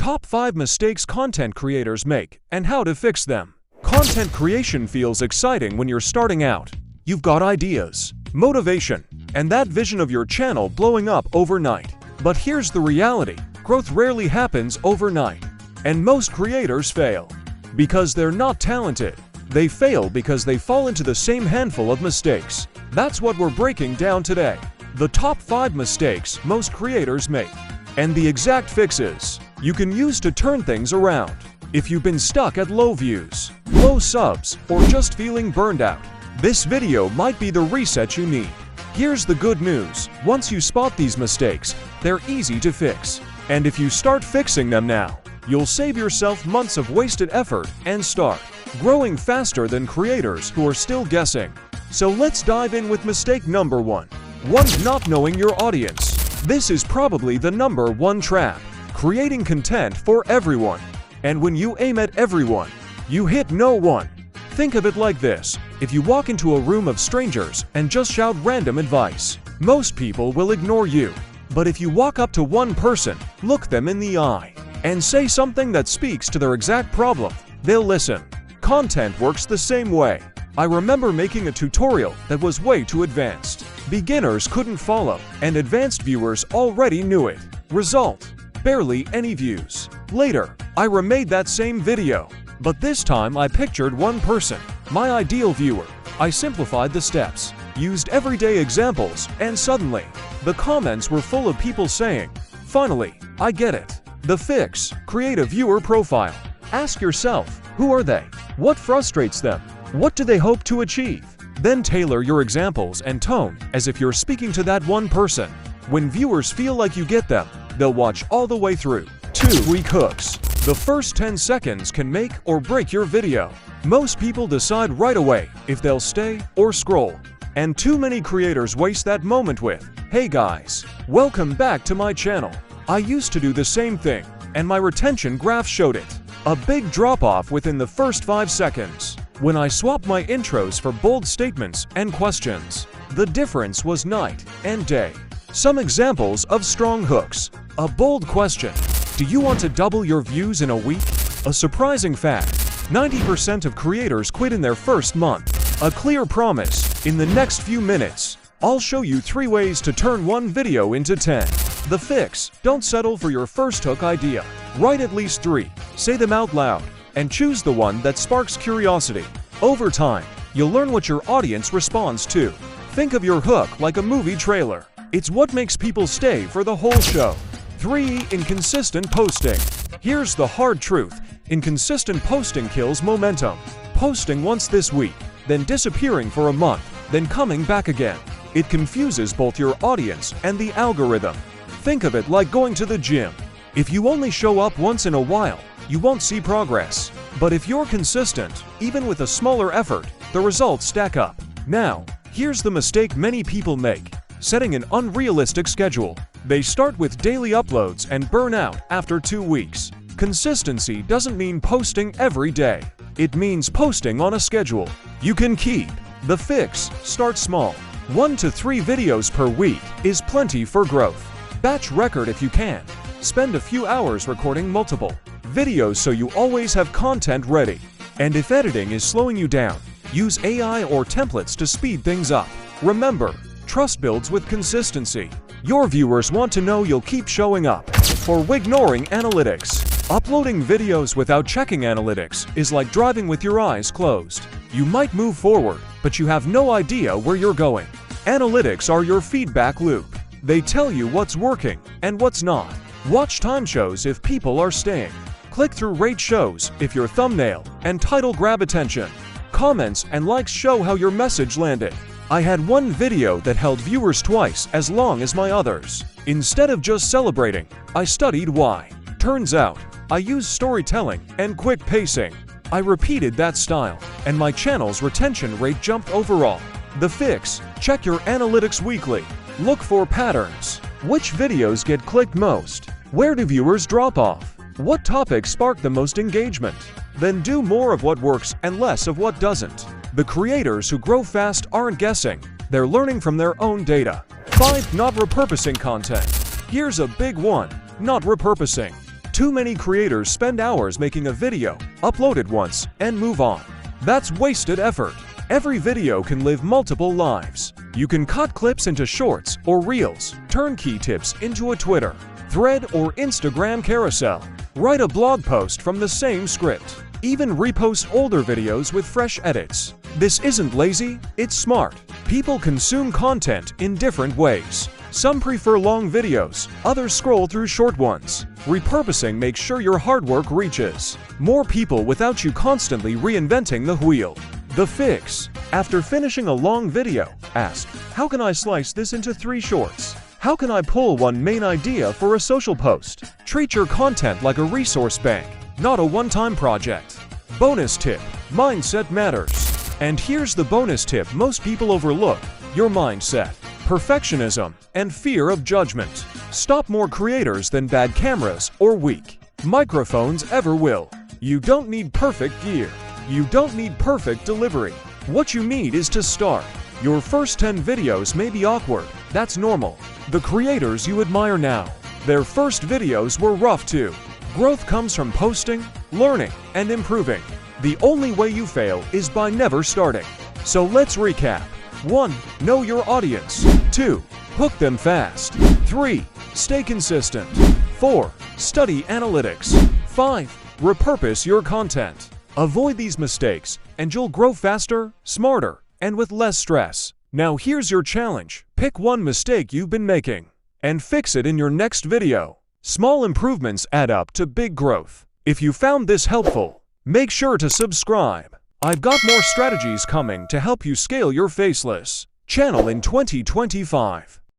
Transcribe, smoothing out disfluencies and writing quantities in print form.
Top 5 mistakes content creators make and how to fix them. Content creation feels exciting when you're starting out. You've got ideas, motivation, and that vision of your channel blowing up overnight. But here's the reality. Growth rarely happens overnight. And most creators fail because they're not talented. They fail because they fall into the same handful of mistakes. That's what we're breaking down today. The top 5 mistakes most creators make, and the exact fixes you can use to turn things around. If you've been stuck at low views, low subs, or just feeling burned out, this video might be the reset you need. Here's the good news. Once you spot these mistakes, they're easy to fix. And if you start fixing them now, you'll save yourself months of wasted effort and start growing faster than creators who are still guessing. So let's dive in with mistake number 1. Not knowing your audience. This is probably the number 1 trap. Creating content for everyone. And when you aim at everyone, you hit no one. Think of it like this. If you walk into a room of strangers and just shout random advice, most people will ignore you. But if you walk up to one person, look them in the eye, and say something that speaks to their exact problem, they'll listen. Content works the same way. I remember making a tutorial that was way too advanced. Beginners couldn't follow, and advanced viewers already knew it. Result: barely any views. Later, I remade that same video, but this time I pictured one person, my ideal viewer. I simplified the steps, used everyday examples, and suddenly, the comments were full of people saying, "Finally, I get it." The fix: create a viewer profile. Ask yourself, who are they? What frustrates them? What do they hope to achieve? Then tailor your examples and tone as if you're speaking to that one person. When viewers feel like you get them, they'll watch all the way through. 2. Weak hooks. The first 10 seconds can make or break your video. Most people decide right away if they'll stay or scroll. And too many creators waste that moment with, "Hey guys, welcome back to my channel. I used to do the same thing, and my retention graph showed it." A big drop-off within the first 5 seconds. When I swapped my intros for bold statements and questions, the difference was night and day. Some examples of strong hooks. A bold question: do you want to double your views in a week? A surprising fact: 90% of creators quit in their first month. A clear promise: in the next few minutes, I'll show you 3 ways to turn one video into 10. The fix: don't settle for your first hook idea. Write at least 3, say them out loud, and choose the one that sparks curiosity. Over time, you'll learn what your audience responds to. Think of your hook like a movie trailer. It's what makes people stay for the whole show. 3. Inconsistent posting. Here's the hard truth. Inconsistent posting kills momentum. Posting once this week, then disappearing for a month, then coming back again. It confuses both your audience and the algorithm. Think of it like going to the gym. If you only show up once in a while, you won't see progress. But if you're consistent, even with a smaller effort, the results stack up. Now, here's the mistake many people make: setting an unrealistic schedule. They start with daily uploads and burn out after 2 weeks. Consistency doesn't mean posting every day. It means posting on a schedule you can keep. The fix: start small. 1 to 3 videos per week is plenty for growth. Batch record if you can. Spend a few hours recording multiple videos so you always have content ready. And if editing is slowing you down, use AI or templates to speed things up. Remember, trust builds with consistency. Your viewers want to know you'll keep showing up. For ignoring analytics. Uploading videos without checking analytics is like driving with your eyes closed. You might move forward, but you have no idea where you're going. Analytics are your feedback loop. They tell you what's working and what's not. Watch time shows if people are staying. Click-through rate shows if your thumbnail and title grab attention. Comments and likes show how your message landed. I had one video that held viewers twice as long as my others. Instead of just celebrating, I studied why. Turns out, I used storytelling and quick pacing. I repeated that style, and my channel's retention rate jumped overall. The fix: check your analytics weekly. Look for patterns. Which videos get clicked most? Where do viewers drop off? What topics spark the most engagement? Then do more of what works and less of what doesn't. The creators who grow fast aren't guessing. They're learning from their own data. 5. Not repurposing content. Here's a big one: not repurposing. Too many creators spend hours making a video, upload it once, and move on. That's wasted effort. Every video can live multiple lives. You can cut clips into shorts or reels, turn key tips into a Twitter, thread, or Instagram carousel. Write a blog post from the same script. Even repost older videos with fresh edits. This isn't lazy, it's smart. People consume content in different ways. Some prefer long videos, others scroll through short ones. Repurposing makes sure your hard work reaches more people without you constantly reinventing the wheel. The fix. After finishing a long video, ask, how can I slice this into 3 shorts? How can I pull one main idea for a social post? Treat your content like a resource bank, not a one-time project. Bonus tip: mindset matters. And here's the bonus tip most people overlook: your mindset, perfectionism, and fear of judgment. Stop more creators than bad cameras or weak microphones ever will. You don't need perfect gear. You don't need perfect delivery. What you need is to start. Your first 10 videos may be awkward. That's normal. The creators you admire now, their first videos were rough too. Growth comes from posting, learning, and improving. The only way you fail is by never starting. So let's recap. 1. Know your audience. 2. Hook them fast. 3. Stay consistent. 4. Study analytics. 5. Repurpose your content. Avoid these mistakes, and you'll grow faster, smarter, and with less stress. Now here's your challenge. Pick one mistake you've been making and fix it in your next video. Small improvements add up to big growth. If you found this helpful, make sure to subscribe. I've got more strategies coming to help you scale your Faceless channel in 2025.